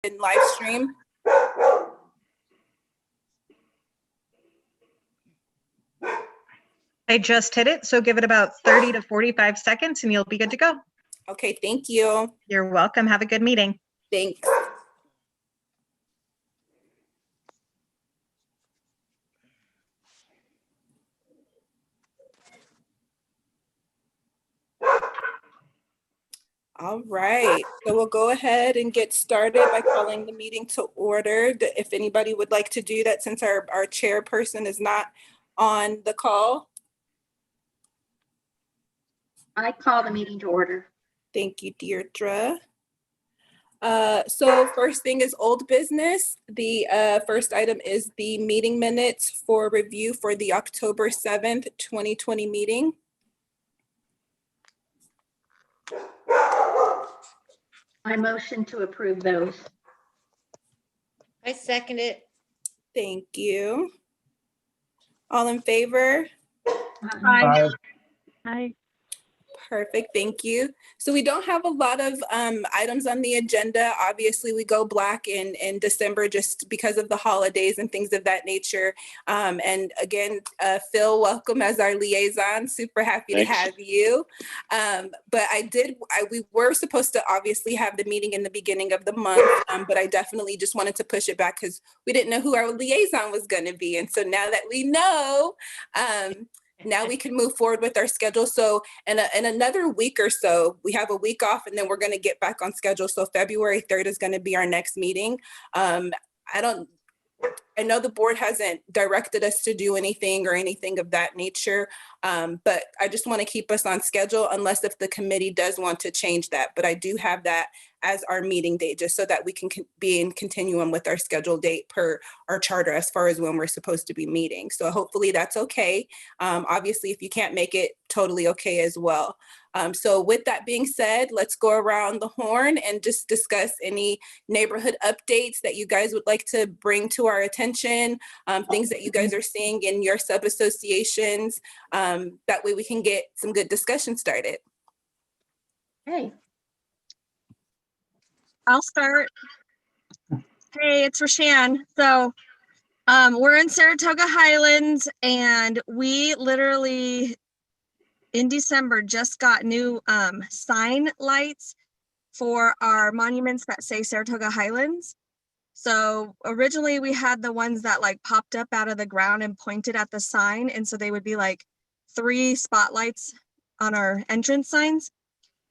in live stream. I just hit it, so give it about 30 to 45 seconds and you'll be good to go. Okay, thank you. You're welcome. Have a good meeting. Thanks. All right, so we'll go ahead and get started by calling the meeting to order. If anybody would like to do that, since our chairperson is not on the call. I call the meeting to order. Thank you, Deirdre. So first thing is old business. The first item is the meeting minutes for review for the October 7th, 2020 meeting. I motion to approve those. I second it. Thank you. All in favor? Aye. Aye. Perfect, thank you. So we don't have a lot of items on the agenda. Obviously, we go black in December just because of the holidays and things of that nature. And again, Phil, welcome as our liaison. Super happy to have you. But we were supposed to obviously have the meeting in the beginning of the month, but I definitely just wanted to push it back because we didn't know who our liaison was going to be. And so now that we know, now we can move forward with our schedule. So in another week or so, we have a week off and then we're going to get back on schedule. So February 3rd is going to be our next meeting. I know the board hasn't directed us to do anything or anything of that nature, but I just want to keep us on schedule unless if the committee does want to change that. But I do have that as our meeting date, just so that we can be in continuum with our scheduled date per our charter as far as when we're supposed to be meeting. So hopefully that's okay. Obviously, if you can't make it, totally okay as well. So with that being said, let's go around the horn and just discuss any neighborhood updates that you guys would like to bring to our attention, things that you guys are seeing in your sub-associations. That way we can get some good discussion started. Hey, I'll start. Hey, it's Rashan. So we're in Saratoga Highlands and we literally in December just got new sign lights for our monuments that say Saratoga Highlands. So originally we had the ones that like popped up out of the ground and pointed at the sign. And so they would be like 3 spotlights on our entrance signs.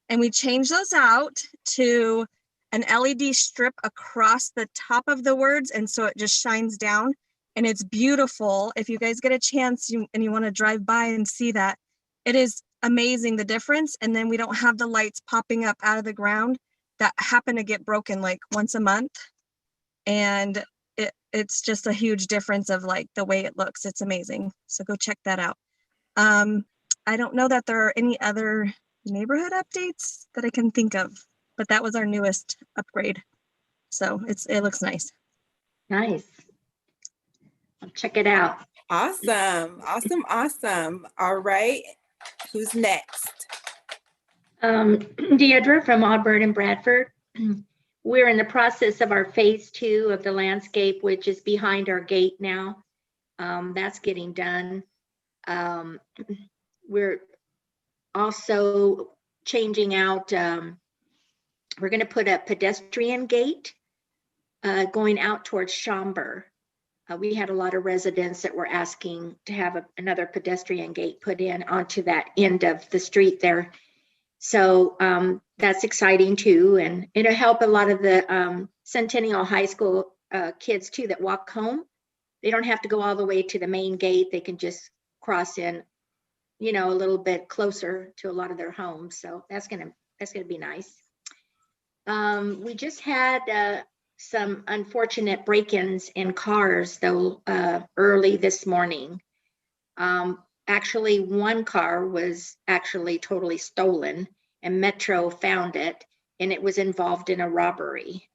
And we changed those out to an LED strip across the top of the words. And so it just shines down and it's beautiful. If you guys get a chance and you want to drive by and see that, it is amazing the difference. And then we don't have the lights popping up out of the ground that happen to get broken like once a month. And it's just a huge difference of like the way it looks. It's amazing. So go check that out. I don't know that there are any other neighborhood updates that I can think of, but that was our newest upgrade. So it looks nice. nice. I'll check it out. Awesome, awesome, awesome. All right, who's next? Deirdre from Auburn and Bradford. We're in the process of our phase 2 of the landscape, which is behind our gate now. That's getting done. We're also changing out, we're going to put a pedestrian gate going out towards Schaumburg. We had a lot of residents that were asking to have another pedestrian gate put in onto that end of the street there. So that's exciting too. And it'll help a lot of the Centennial High School kids too that walk home. They don't have to go all the way to the main gate. They can just cross in, you know, a little bit closer to a lot of their homes. So that's gonna be nice. We just had some unfortunate break-ins in cars though early this morning. Actually, one car was actually totally stolen and Metro found it and it was involved in a robbery.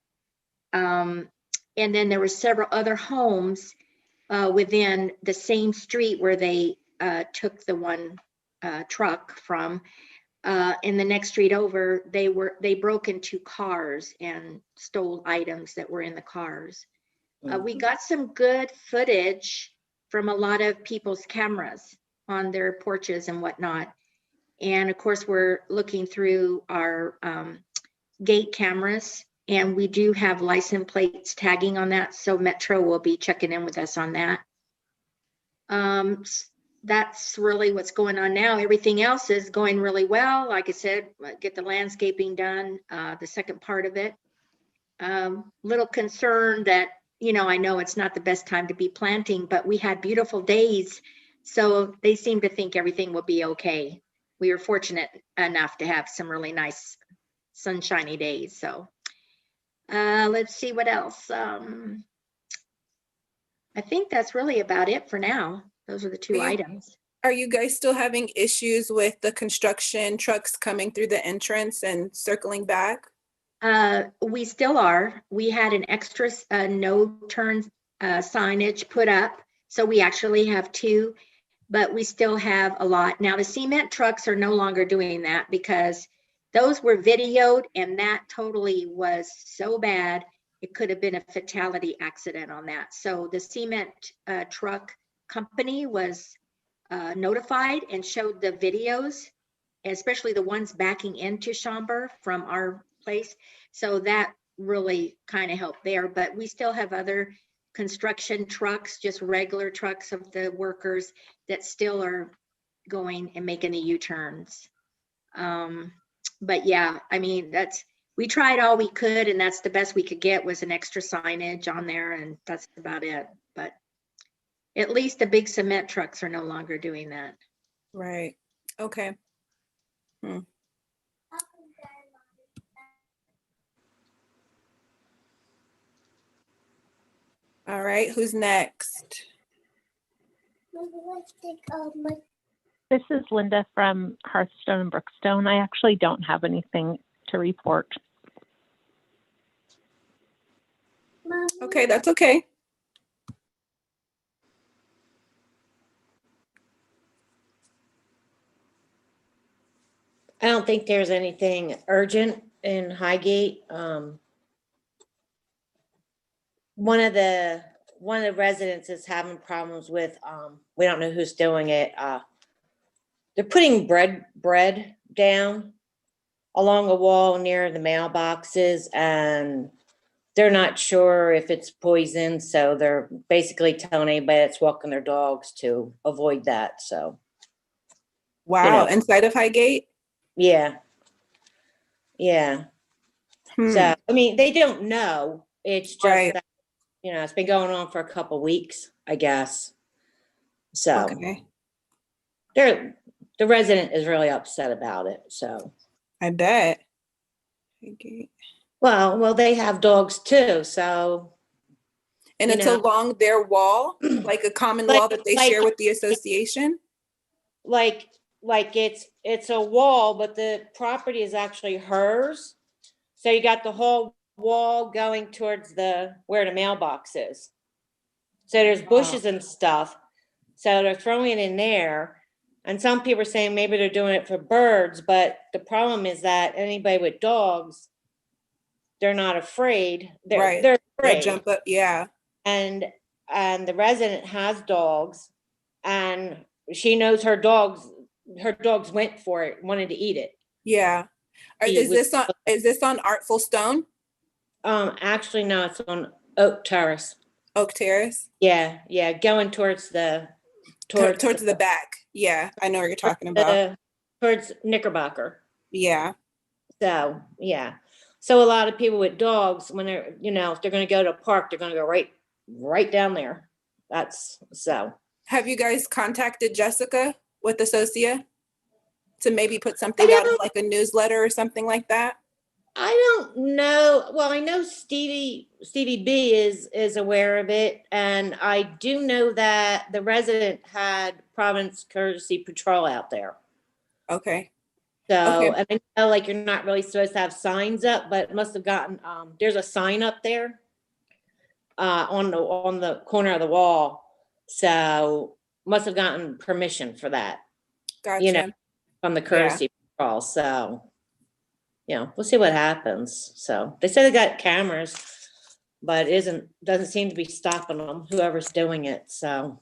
And then there were several other homes within the same street where they took the one truck from. in the next street over, they broke into cars and stole items that were in the cars. We got some good footage from a lot of people's cameras on their porches and whatnot. And of course, we're looking through our gate cameras, and we do have license plates tagging on that. So Metro will be checking in with us on that. That's really what's going on now. Everything else is going really well. Like I said, get the landscaping done, the second part of it. Little concerned that, I know it's not the best time to be planting, but we had beautiful days. So they seem to think everything will be okay. We were fortunate enough to have some really nice sunshiny days. So let's see what else. I think that's really about it for now. Those are the two items. Are you guys still having issues with the construction trucks coming through the entrance and circling back? We still are. We had an extra no turn signage put up. So we actually have 2, but we still have a lot. Now the cement trucks are no longer doing that because those were videoed, and that totally was so bad. It could have been a fatality accident on that. So the cement truck company was notified and showed the videos, especially the ones backing into Schaumburg from our place. So that really kind of helped there, but we still have other construction trucks, just regular trucks of the workers that still are going and making the U-turns. But yeah, I mean, we tried all we could, and that's the best we could get was an extra signage on there, and that's about it. But at least the big cement trucks are no longer doing that. Right. Okay. All right, who's next? This is Linda from Hearthstone and Brookstone. I actually don't have anything to report. Okay, that's okay. I don't think there's anything urgent in Highgate. One of the residents is having problems with, we don't know who's doing it. They're putting bread down along a wall near the mailboxes, and they're not sure if it's poison. So they're basically telling anybody that's walking their dogs to avoid that. So, Wow, inside of Highgate? yeah. Yeah. Hmm. So, I mean, they don't know. It's just Right. that, it's been going on for a couple weeks, I guess. So Okay, the resident is really upset about it. So, I bet. Highgate. well, they have dogs too. So, And You it's know. along their wall, like a common Like- wall that they like- share with the association? like it's a wall, but the property is actually hers. So you got the whole wall going towards where the mailbox is. So there's bushes and stuff. So they're throwing it in there. And some people are saying maybe they're doing it for birds, but the problem is that anybody with dogs, they're not afraid. Right. They're They'll afraid. jump up, yeah. And the resident has dogs, and she knows her dogs went for it, wanted to eat it. Yeah. Is this on Artful Stone, Actually, no, it's on Oak Terrace. Oak Terrace? Yeah, going towards the Towards the back. Yeah, I know what you're talking about. towards Knickerbocker. Yeah. So yeah, so a lot of people with dogs, when they're if they're going to go to a park, they're going to go right down there. That's so. Have you guys contacted Jessica with Associa to maybe put something out in like a newsletter or something like that? I don't know. Well, I know Stevie B is aware of it, and I do know that the resident had Providence Courtesy Patrol out there. Okay. So, Okay. and I know like you're not really supposed to have signs up, but it must have gotten there's a sign up there on the corner of the wall. So must have gotten permission for that. Gotcha. From the courtesy all, so, we'll see what happens. So they say they got cameras, but doesn't seem to be stopping them, whoever's doing it, so.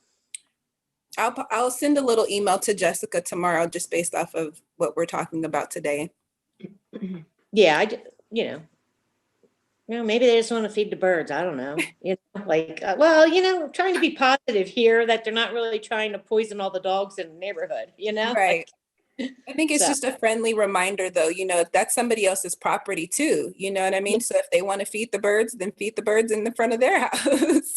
I'll send a little email to Jessica tomorrow, just based off of what we're talking about today. Yeah, maybe they just want to feed the birds. I don't know. Trying to be positive here that they're not really trying to poison all the dogs in the neighborhood, Right. I think it's So- just a friendly reminder, though, that's somebody else's property too. You know what I mean? So if they want to feed the birds, then feed the birds in the front of their house.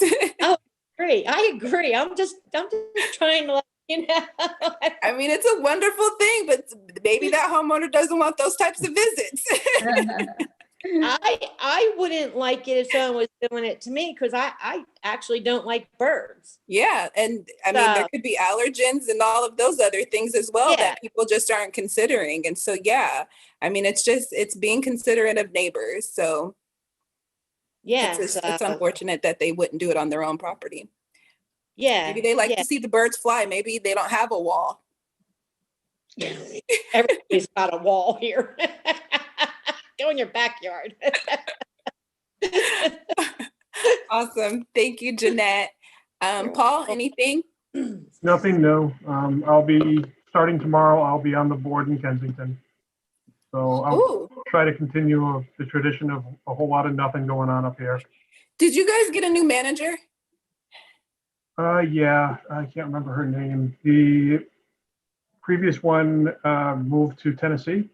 Great. I agree. I'm just trying to, I mean, it's a wonderful thing, but maybe that homeowner doesn't want those types of visits. I wouldn't like it if someone was doing it to me because I actually don't like birds. Yeah. And I mean, there So- could be allergens and all of those other things as well Yeah. that people just aren't considering. And so, yeah, I mean, it's being considerate of neighbors. So Yeah. it's unfortunate that they wouldn't do it on their own property. Yeah. Maybe they like yeah. to see the birds fly. Maybe they don't have a wall. Yeah. Everybody's got a wall here. Go in your backyard. Awesome. Thank you, Jeanette. Paul, anything? Nothing new. I'll be, starting tomorrow, I'll be on the board in Kensington. So I'll Ooh. try to continue the tradition of a whole lot of nothing going on up here. Did you guys get a new manager? Yeah, I can't remember her name. The previous one moved to Tennessee.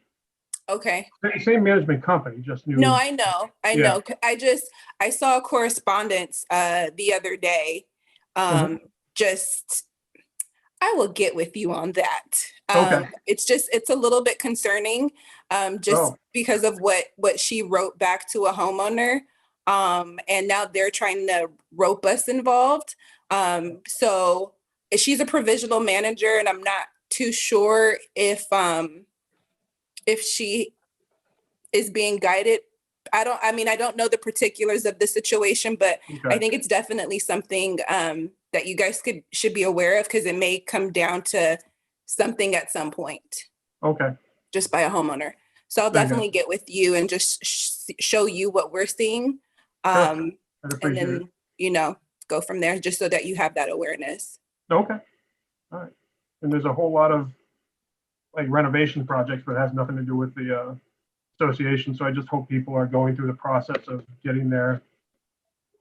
Okay. Same management company, just new. No, I know. I Yeah. know. I saw a correspondence the other day. I will get with you on that. Okay. It's a little bit concerning, just Oh. because of what she wrote back to a homeowner. And now they're trying to rope us involved. So she's a provisional manager, and I'm not too sure if she is being guided. I don't know the particulars of the situation, but I Okay. think it's definitely something that you guys should be aware of, because it may come down to something at some point Okay. just by a homeowner. So I'll Very good. definitely get with you and just show you what we're seeing. Sure. I'd And appreciate it. then, go from there, just so that you have that awareness. Okay. All right. And there's a whole lot of like renovation projects, but it has nothing to do with the association. So I just hope people are going through the process of getting their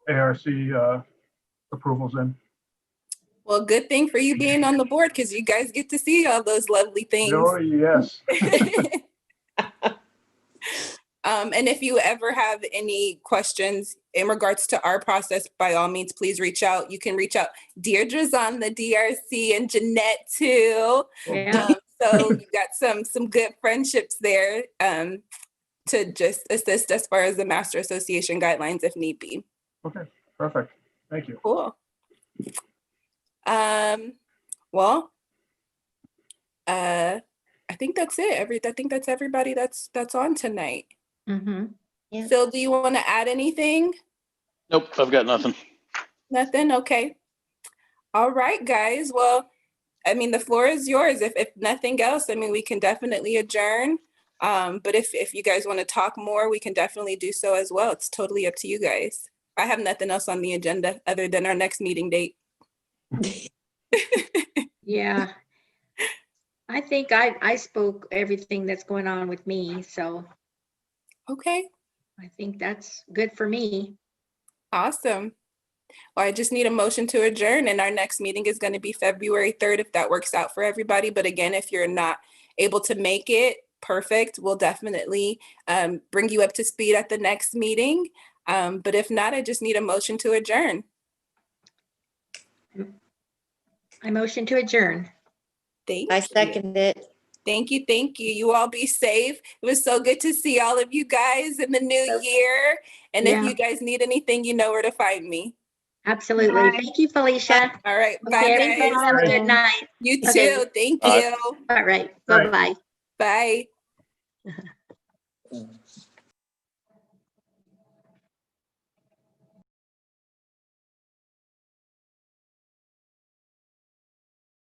ARC approvals in. Well, good thing for you being on the board, because you guys get to see all those lovely things. Oh, yes. And if you ever have any questions in regards to our process, by all means, please reach out. You can reach out. Deirdre's on the DRC and Jeanette too. Yeah. So you got some good friendships there to just assist as far as the Master Association guidelines if need be. Okay, perfect. Thank you. Cool. Well, I think that's it. I think that's everybody that's on tonight. Mm-hmm. Yeah. Phil, do you want to add anything? Nope, I've got nothing. Nothing? Okay. All right, guys. Well, I mean, the floor is yours. If nothing else, I mean, we can definitely adjourn. But if you guys want to talk more, we can definitely do so as well. It's totally up to you guys. I have nothing else on the agenda other than our next meeting date. Yeah. I think I spoke everything that's going on with me, so Okay, I think that's good for me. awesome. Well, I just need a motion to adjourn, and our next meeting is going to be February 3rd, if that works out for everybody. But again, if you're not able to make it, perfect. We'll definitely bring you up to speed at the next meeting. But if not, I just need a motion to adjourn. I motion to adjourn. Thank I you. second it. Thank you. Thank you. You all be safe. It was so good to see all of you guys in the new year. And if Yeah. you guys need anything, you know where to find me. Absolutely. Bye. Thank you, Felicia. All right. Bye, Okay, everybody guys. have a good night. You too. Okay. Thank Bye. you. All right. Bye. Bye-bye. Bye.